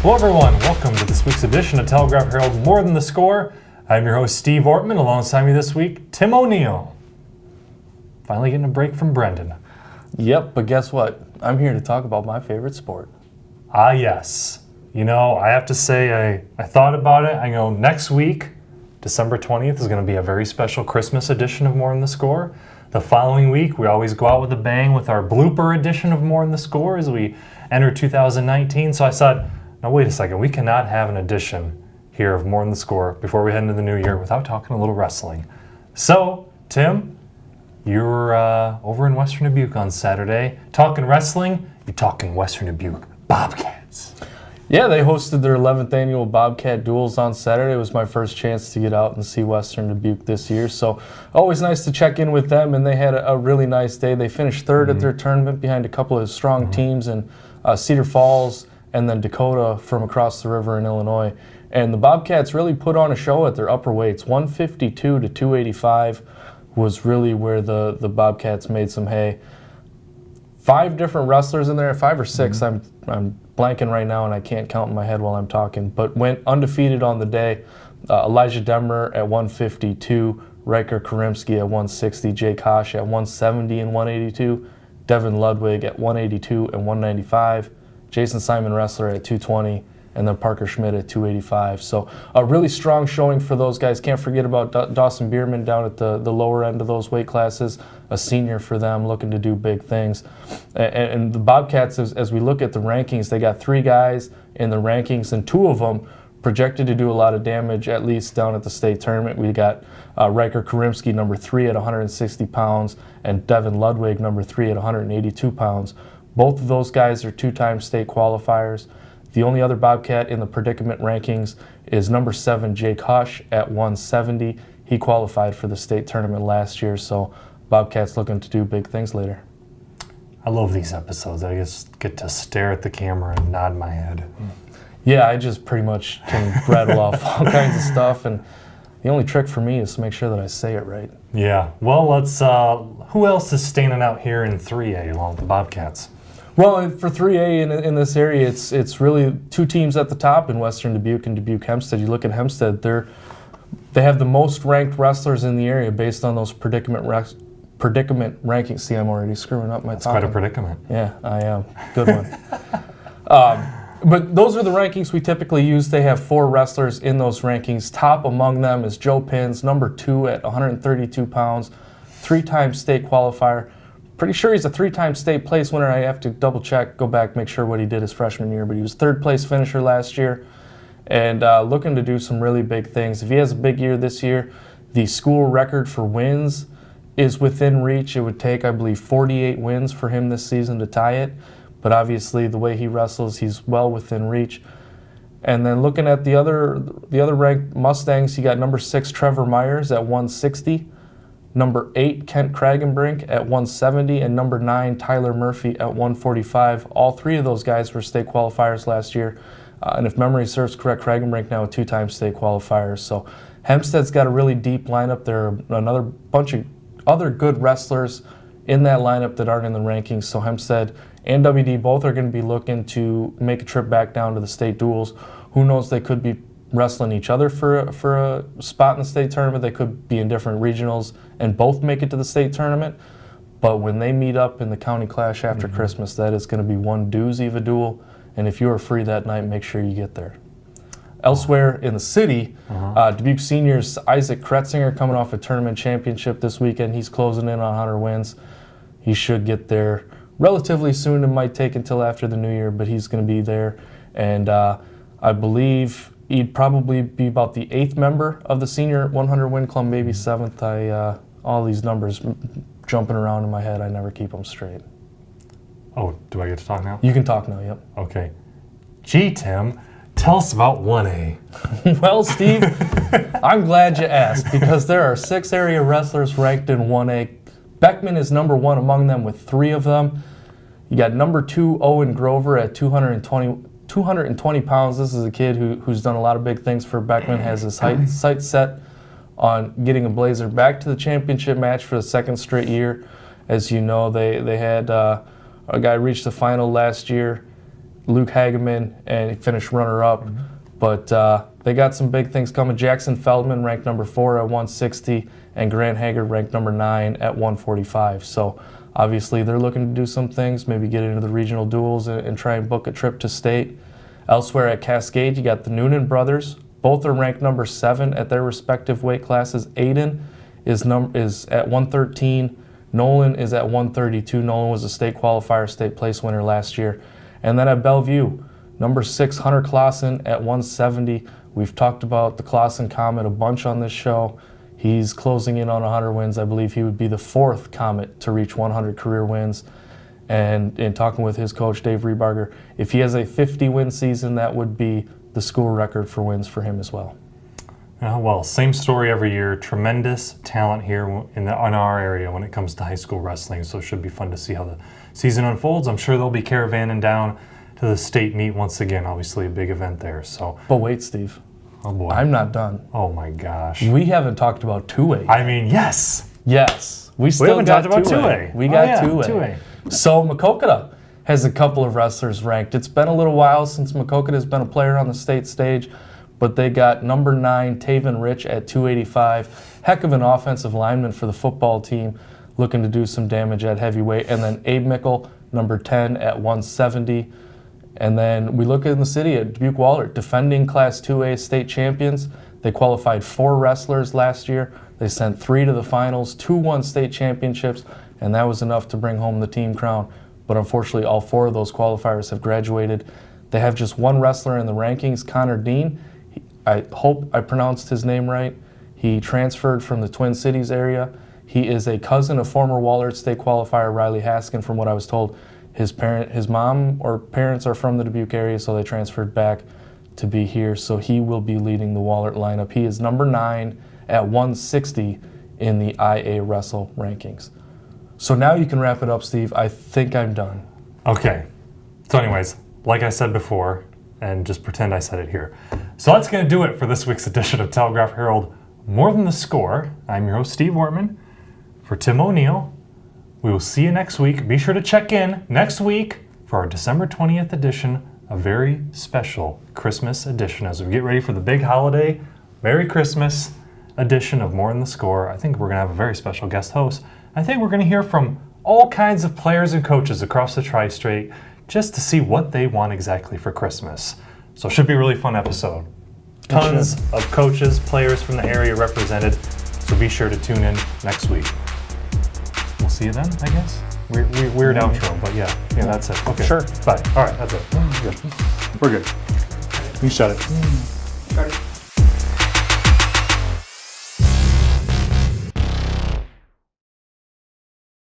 Hello everyone, welcome to this week's edition of Telegraph Herald More Than the Score. I'm your host Steve Ortman, alongside me this week, Tim O'Neill. Finally getting a break from Brendan. Yep, but guess what? I'm here to talk about my favorite sport. Ah yes. You know, I have to say, I thought about it. I know next week, December 20th, is going to be a very special Christmas edition of More Than the Score. The following week, we always go out with a bang with our blooper edition of More Than the Score as we enter 2019. So I thought, now wait a second, we cannot have an edition here of More Than the Score before we head into the new year without talking a little wrestling. So, Tim, you were over in Western Dubuque on Saturday. Talking wrestling, you're talking Western Dubuque Bobcats. Yeah, they hosted their 11th annual Bobcat Duels on Saturday. It was my first chance to get out and see Western Dubuque this year. So always nice to check in with them, and they had a really nice day. They finished third at their tournament behind a couple of strong teams in Cedar Falls and then Dakota from across the river in Illinois. And the Bobcats really put on a show at their upper weights. 152 to 285 was really where the Bobcats made some hay. 5 different wrestlers in there, 5 or 6. I'm blanking right now and I can't count in my head while I'm talking, but went undefeated on the day. Elijah Demmer at 152, Riker Karimsky at 160, Jake Hosh at 170 and 182, Devin Ludwig at 182 and 195, Jason Simon Wrestler at 220, and then Parker Schmidt at 285. So a really strong showing for those guys. Can't forget about Dawson Bierman down at the lower end of those weight classes, a senior for them looking to do big things. And the Bobcats, as we look at the rankings, they got 3 guys in the rankings, and 2 of them projected to do a lot of damage, at least down at the state tournament. We got Riker Karimsky, number 3 at 160 pounds, and Devin Ludwig, number 3 at 182 pounds. Both of those guys are 2-time state qualifiers. The only other Bobcat in the predicament rankings is number 7, Jake Hush at 170. He qualified for the state tournament last year, so Bobcat's looking to do big things later. I love these episodes. I just get to stare at the camera and nod my head. Yeah, I just pretty much can rattle off all kinds of stuff, and the only trick for me is to make sure that I say it right. Yeah, well, let's, who else is standing out here in 3A along with the Bobcats? Well, for 3A in this area, it's really 2 teams at the top in Western Dubuque and Dubuque Hempstead. You look at Hempstead, they have the most ranked wrestlers in the area based on those predicament rankings. See, I'm already screwing up my That's talking. quite a predicament. Yeah, I am. Good one. But those are the rankings we typically use. They have 4 wrestlers in those rankings. Top among them is Joe Pins, number 2 at 132 pounds, 3-time state qualifier. Pretty sure he's a 3-time state place winner. I have to double check, go back, make sure what he did his freshman year, but he was 3rd place finisher last year and looking to do some really big things. If he has a big year this year, the school record for wins is within reach. It would take, I believe, 48 wins for him this season to tie it, but obviously the way he wrestles, he's well within reach. And then looking at the other ranked Mustangs, you got number 6, Trevor Myers at 160. Number 8, Kent Kragenbrink at 170, and number 9, Tyler Murphy at 145. All 3 of those guys were state qualifiers last year. And if memory serves correct, Kragenbrink now a 2-time state qualifier. So Hempstead's got a really deep lineup. There are another bunch of other good wrestlers in that lineup that aren't in the rankings. So Hempstead and WD both are going to be looking to make a trip back down to the state duels. Who knows, they could be wrestling each other for a spot in the state tournament. They could be in different regionals and both make it to the state tournament. But when they meet up in the county clash after Christmas, that is going to be one doozy of a duel. And if you are free that night, make sure you get there. Elsewhere in the city, Dubuque seniors Isaac Kretzinger coming off a tournament championship this weekend. He's closing in on 100 wins. He should get there relatively soon. It might take until after the new year, but he's going to be there. And I believe he'd probably be about the 8th member of the senior 100 win club, maybe 7th. All these numbers jumping around in my head, I never keep them straight. Oh, do I get to talk now? You can talk now, yep. Okay. Gee, Tim, tell us about 1A. Well, Steve, I'm glad you asked, because there are 6 area wrestlers ranked in 1A. Beckman is number 1 among them with 3 of them. You got number 2, Owen Grover at 220 pounds. This is a kid who's done a lot of big things for Beckman, has his sights set on getting a Blazer back to the championship match for the 2nd straight year. As you know, they had a guy reach the final last year. Luke Hageman, and he finished runner-up. But they got some big things coming. Jackson Feldman ranked number 4 at 160, and Grant Haggard ranked number 9 at 145. So obviously they're looking to do some things, maybe get into the regional duels and try and book a trip to state. Elsewhere at Cascade, you got the Noonan brothers. Both are ranked number 7 at their respective weight classes. Aiden is at 113. Nolan is at 132. Nolan was a state qualifier, state place winner last year. And then at Bellevue, number 6, Hunter Clausen at 170. We've talked about the Clausen Comet a bunch on this show. He's closing in on 100 wins. I believe he would be the 4th Comet to reach 100 career wins. And in talking with his coach, Dave Rebarger, if he has a 50-win season, that would be the school record for wins for him as well. Well, same story every year. Tremendous talent here in our area when it comes to high school wrestling, so it should be fun to see how the season unfolds. I'm sure they'll be caravanning down to the state meet once again. Obviously, a big event there. So. But wait, Steve. Oh boy. I'm not done. Oh my gosh. We haven't talked about 2A. I mean, yes. Yes. We haven't talked about 2A. We got 2A. So Maquoketa has a couple of wrestlers ranked. It's been a little while since Maquoketa has been a player on the state stage, but they got number 9, Taven Rich at 285. Heck of an offensive lineman for the football team, looking to do some damage at heavyweight. And then Abe Mickle, number 10 at 170. And then we look in the city at Dubuque Wahlert, defending Class 2A state champions. They qualified 4 wrestlers last year. They sent 3 to the finals, 2 won state championships, and that was enough to bring home the team crown. But unfortunately, all 4 of those qualifiers have graduated. They have just 1 wrestler in the rankings, Connor Dean. I hope I pronounced his name right. He transferred from the Twin Cities area. He is a cousin of former Wahlert state qualifier Riley Haskin, from what I was told. His mom or parents are from the Dubuque area, so they transferred back to be here. So he will be leading the Wahlert lineup. He is number 9 at 160 in the IA Wrestle rankings. So now you can wrap it up, Steve. I think I'm done. Okay. So anyways, like I said before, and just pretend I said it here. So that's going to do it for this week's edition of Telegraph Herald More Than the Score. I'm your host, Steve Ortman. For Tim O'Neill, we will see you next week. Be sure to check in next week for our December 20th edition, a very special Christmas edition as we get ready for the big holiday, Merry Christmas edition of More Than the Score. I think we're going to have a very special guest host. I think we're going to hear from all kinds of players and coaches across the Tri-State just to see what they want exactly for Christmas. So it should be a really fun episode. Tons of coaches, players from the area represented, so be sure to tune in next week. We'll see you then, I guess. Weird outro, but yeah, that's it. Okay. Sure. Bye. All right, that's it. Good. We're good. You shut it.